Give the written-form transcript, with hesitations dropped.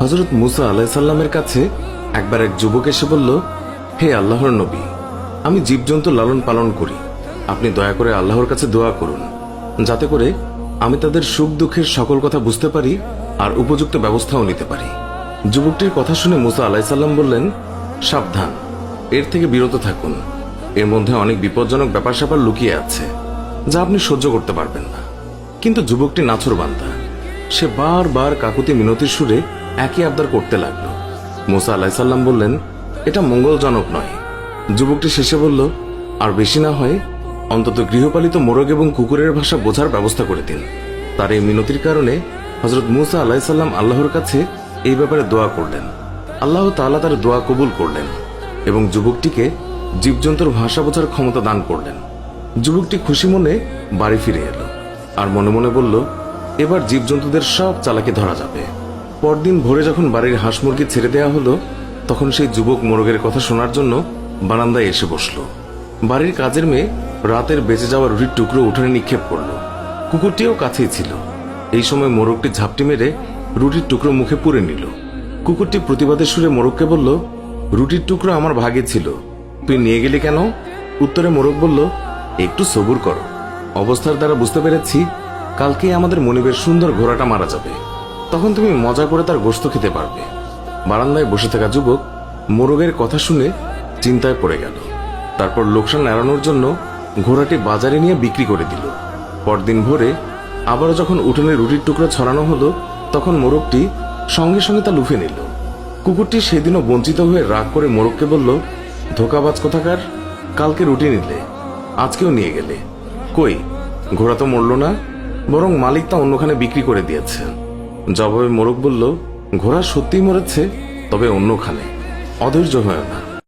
হযরত মুসা আলাইহিস সালামের কাছে একবার এক যুবক এসে বলল, হে আল্লাহর নবী, আমি জীবজন্তু লালন পালন করি, আপনি দয়া করে আল্লাহর কাছে দোয়া করুন যাতে করে আমি তাদের সুখ দুঃখের সকল কথা বুঝতে পারি আর উপযুক্ত ব্যবস্থাও নিতে পারি। যুবকটির কথা শুনে মুসা আলাইহিস সালাম বললেন, সাবধান, এর থেকে বিরত থাকুন, এর মধ্যে অনেক বিপজ্জনক ব্যাপার স্যাপার লুকিয়ে আছে যা আপনি সহ্য করতে পারবেন না। কিন্তু যুবকটি নাছোড়বান্দা, সে বারবার কাকুতি মিনতির সুরে একই আবদার করতে লাগলো। মুসা আলাইহিস সালাম বললেন, এটা মঙ্গলজনক নয়। যুবকটি শেষে বলল, আর বেশি না হয় অন্তত গৃহপালিত মোরগ এবং কুকুরের ভাষা বোঝার ব্যবস্থা করে দিন। তার এই মিনতির কারণে হযরত মুসা আলাইহিস সালাম আল্লাহর কাছে এই ব্যাপারে দোয়া করলেন। আল্লাহ তাআলা তার দোয়া কবুল করলেন এবং যুবকটিকে জীবজন্তুর ভাষা বোঝার ক্ষমতা দান করলেন। যুবকটি খুশি মনে বাড়ি ফিরে এলো আর মনে মনে বলল, এবার জীবজন্তুদের সব চালাকি ধরা যাবে। পরদিন ভোরে যখন বাড়ির হাঁস মুরগি ছেড়ে দেওয়া হলো, তখন সেই যুবক মোরগের কথা শোনার জন্য বারান্দায় এসে বসল। বাড়ির কাজের মেয়ে রাতের বেঁচে যাওয়া রুটির টুকরো উঠোনে নিক্ষেপ করল। কুকুরটিও কাছেই ছিল। এই সময় মোরগটি ঝাপটি মেরে রুটির টুকরো মুখে পুরে নিল। কুকুরটি প্রতিবাদের সুরে মোরগকে বলল, রুটির টুকরো আমার ভাগে ছিল, তুই নিয়ে গেলি কেন? উত্তরে মোরগ বলল, একটু সবুর করো, অবস্থার দ্বারা বুঝতে পেরেছি কালকে আমাদের মনিবের সুন্দর ঘোড়াটা মারা যাবে, তখন তুমি মজা করে তার গোশত খেতে পারবে। বারান্দায় বসে থাকা যুবক মোরগের কথা শুনে চিন্তায় পড়ে গেল। তারপর লোকসান এড়ানোর জন্য ঘোড়াটি বাজারে নিয়ে বিক্রি করে দিল। পরদিন ভোরে আবারও যখন উঠোনে রুটির টুকরো ছড়ানো হলো, তখন মোরগটি সঙ্গে সঙ্গে তা লুফে নিল। কুকুরটি সেদিনও বঞ্চিত হয়ে রাগ করে মোরগকে বলল, ধোকাবাজ কোথাকার, কালকে রুটি নিলে, আজকেও নিয়ে গেলে, কই ঘোড়া তো মরল না, বরং মালিক তা অন্যখানে বিক্রি করে দিয়েছে। জবাবে মোরগ বলল, ঘোড়া সত্যিই মরেছে, তবে অন্যখানে, অধৈর্য হয় না।